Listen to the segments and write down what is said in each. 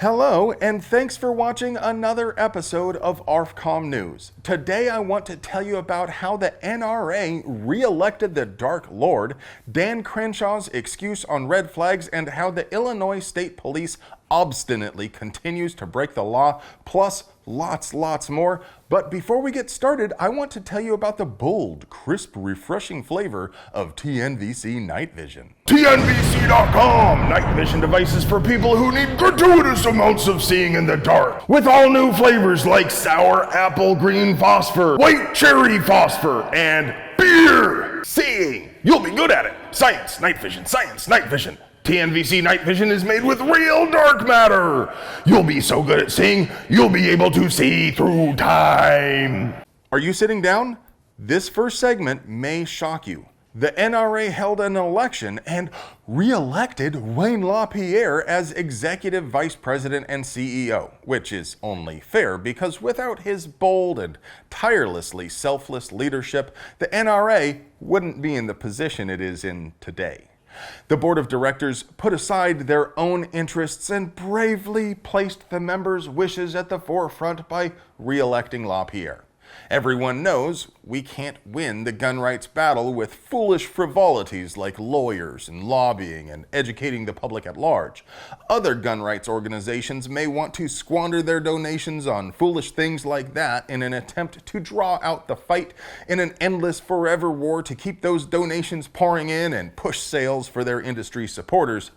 Hello, and thanks for watching another episode of ARFCOM News. Today I want to tell you about how the NRA re-elected the Dark Lord, Dan Crenshaw's excuse on red flags, and how the Illinois State Police obstinately continues to break the law, plus lots more. But before we get started, I want to tell you about the bold, crisp, refreshing flavor of TNVC Night Vision. TNVC.com! Night vision devices for people who need gratuitous amounts of seeing in the dark. With all new flavors like sour apple green phosphor, white cherry phosphor, and beer. Seeing. You'll be good at it. Science, night vision, science, night vision. TNVC Night Vision is made with real dark matter. You'll be so good at seeing, you'll be able to see through time. Are you sitting down? This first segment may shock you. The NRA held an election and re-elected Wayne Lapierre as Executive Vice President and CEO, which is only fair because without his bold and tirelessly selfless leadership, the NRA wouldn't be in the position it is in today. The board of directors put aside their own interests and bravely placed the members' wishes at the forefront by re-electing Lapierre. Everyone knows we can't win the gun rights battle with foolish frivolities like lawyers and lobbying and educating the public at large. Other gun rights organizations may want to squander their donations on foolish things like that in an attempt to draw out the fight in an endless forever war to keep those donations pouring in and push sales for their industry supporters.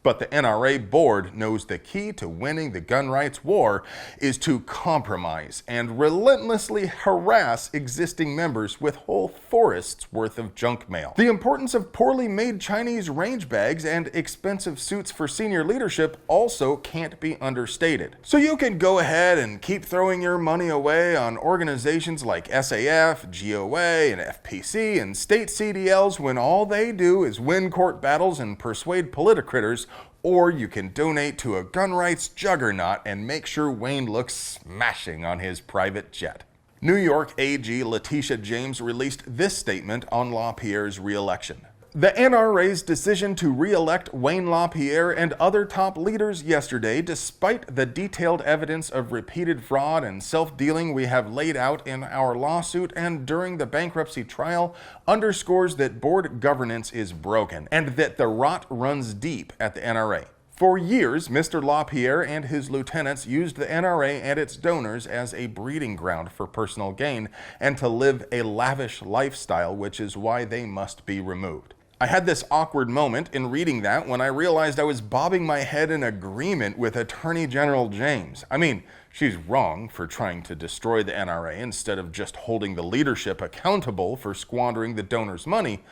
But the NRA board knows the key to winning the gun rights war is to compromise and relentlessly harass existing members with whole forests worth of junk mail. The importance of poorly made Chinese range bags and expensive suits for senior leadership also can't be understated. So you can go ahead and keep throwing your money away on organizations like SAF, GOA, and FPC and state CDLs when all they do is win court battles and persuade politicritters. Or you can donate to a gun rights juggernaut and make sure Wayne looks smashing on his private jet. New York AG Letitia James released this statement on Lapierre's re-election. The NRA's decision to re-elect Wayne Lapierre and other top leaders yesterday, despite the detailed evidence of repeated fraud and self-dealing we have laid out in our lawsuit and during the bankruptcy trial, underscores that board governance is broken and that the rot runs deep at the NRA. For years, Mr. Lapierre and his lieutenants used the NRA and its donors as a breeding ground for personal gain and to live a lavish lifestyle, which is why they must be removed. I had this awkward moment in reading that when I realized I was bobbing my head in agreement with Attorney General James. I mean, she's wrong for trying to destroy the NRA instead of just holding the leadership accountable for squandering the donors' money,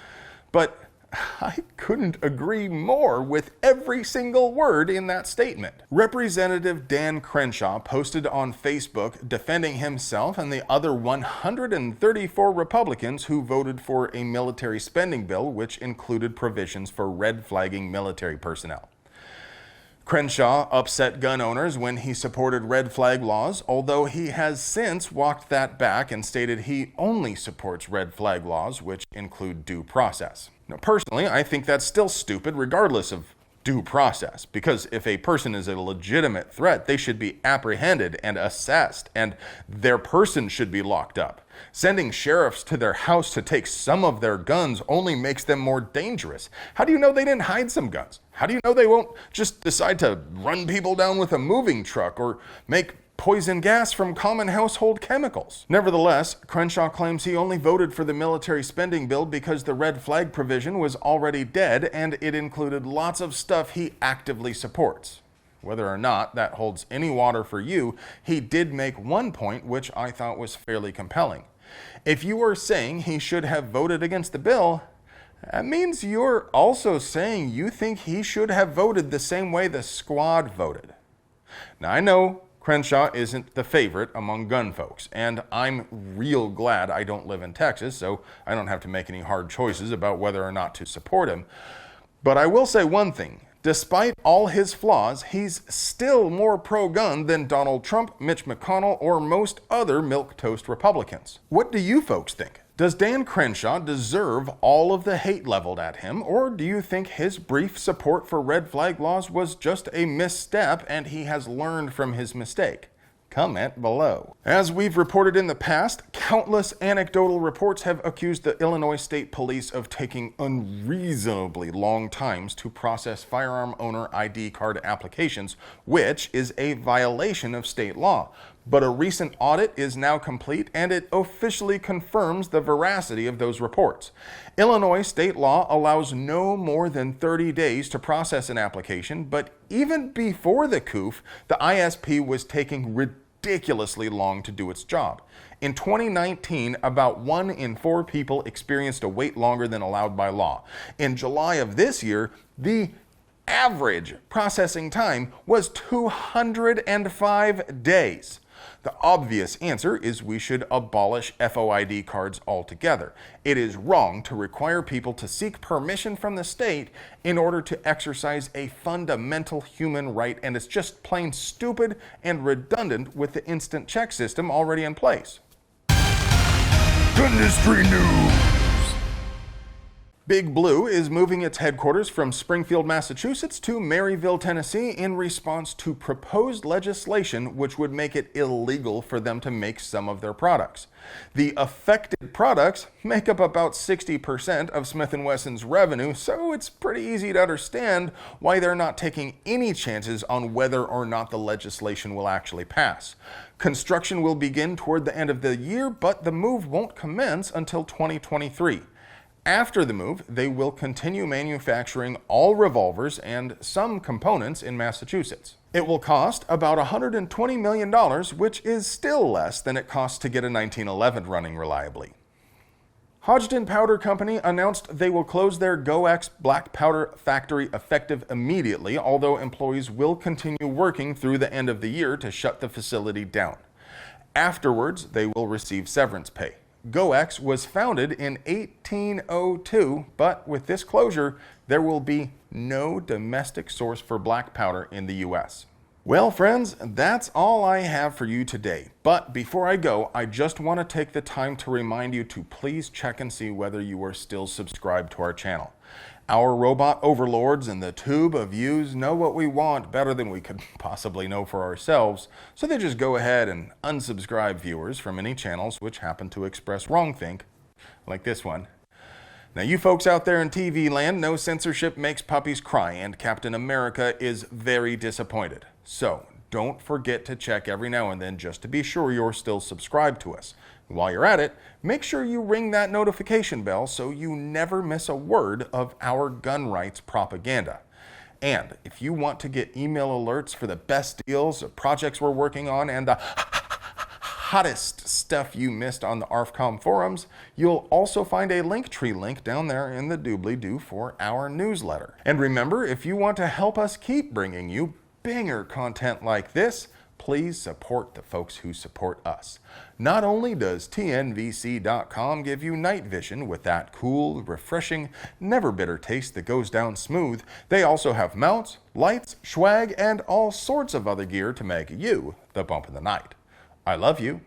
but I couldn't agree more with every single word in that statement. Representative Dan Crenshaw posted on Facebook defending himself and the other 134 Republicans who voted for a military spending bill which included provisions for red flagging military personnel. Crenshaw upset gun owners when he supported red flag laws, although he has since walked that back and stated he only supports red flag laws, which include due process. Now, personally, I think that's still stupid regardless of due process, because if a person is a legitimate threat, they should be apprehended and assessed, and their person should be locked up. Sending sheriffs to their house to take some of their guns only makes them more dangerous. How do you know they didn't hide some guns? How do you know they won't just decide to run people down with a moving truck or make poison gas from common household chemicals? Nevertheless, Crenshaw claims he only voted for the military spending bill because the red flag provision was already dead and it included lots of stuff he actively supports. Whether or not that holds any water for you, he did make one point which I thought was fairly compelling. If you are saying he should have voted against the bill, that means you're also saying you think he should have voted the same way the squad voted. Now, I know Crenshaw isn't the favorite among gun folks, and I'm real glad I don't live in Texas, so I don't have to make any hard choices about whether or not to support him. But I will say one thing. Despite all his flaws, he's still more pro-gun than Donald Trump, Mitch McConnell, or most other milquetoast Republicans. What do you folks think? Does Dan Crenshaw deserve all of the hate leveled at him, or do you think his brief support for red flag laws was just a misstep and he has learned from his mistake? Comment below. As we've reported in the past, countless anecdotal reports have accused the Illinois State Police of taking unreasonably long times to process firearm owner ID card applications, which is a violation of state law. But a recent audit is now complete and it officially confirms the veracity of those reports. Illinois state law allows no more than 30 days to process an application, but even before the COOF, the ISP was taking ridiculously long to do its job. In 2019, about 1 in 4 people experienced a wait longer than allowed by law. In July of this year, the average processing time was 205 days. The obvious answer is we should abolish FOID cards altogether. It is wrong to require people to seek permission from the state in order to exercise a fundamental human right, and it's just plain stupid and redundant with the instant check system already in place. Industry news. Big Blue is moving its headquarters from Springfield, Massachusetts to Maryville, Tennessee in response to proposed legislation which would make it illegal for them to make some of their products. The affected products make up about 60% of Smith&Wesson's revenue, so it's pretty easy to understand why they're not taking any chances on whether or not the legislation will actually pass. Construction will begin toward the end of the year, but the move won't commence until 2023. After the move, they will continue manufacturing all revolvers and some components in Massachusetts. It will cost about $120 million, which is still less than it costs to get a 1911 running reliably. Hodgdon Powder Company announced they will close their GoX black powder factory effective immediately, although employees will continue working through the end of the year to shut the facility down. Afterwards, they will receive severance pay. GoX was founded in 1802, but with this closure, there will be no domestic source for black powder in the U.S. Well, friends, that's all I have for you today. But before I go, I just want to take the time to remind you to please check and see whether you are still subscribed to our channel. Our robot overlords and the tube of views know what we want better than we could possibly know for ourselves, so they just go ahead and unsubscribe viewers from any channels which happen to express wrongthink, like this one. Now, you folks out there in TV land know censorship makes puppies cry, and Captain America is very disappointed. So, don't forget to check every now and then just to be sure you're still subscribed to us. While you're at it, make sure you ring that notification bell so you never miss a word of our gun rights propaganda. And if you want to get email alerts for the best deals, projects we're working on, and the hottest stuff you missed on the ARFCOM forums, you'll also find a Linktree link down there in the doobly-doo for our newsletter. And remember, if you want to help us keep bringing you banger content like this, please support the folks who support us. Not only does TNVC.com give you night vision with that cool, refreshing, never bitter taste that goes down smooth, they also have mounts, lights, swag, and all sorts of other gear to make you the bump of the night. I love you.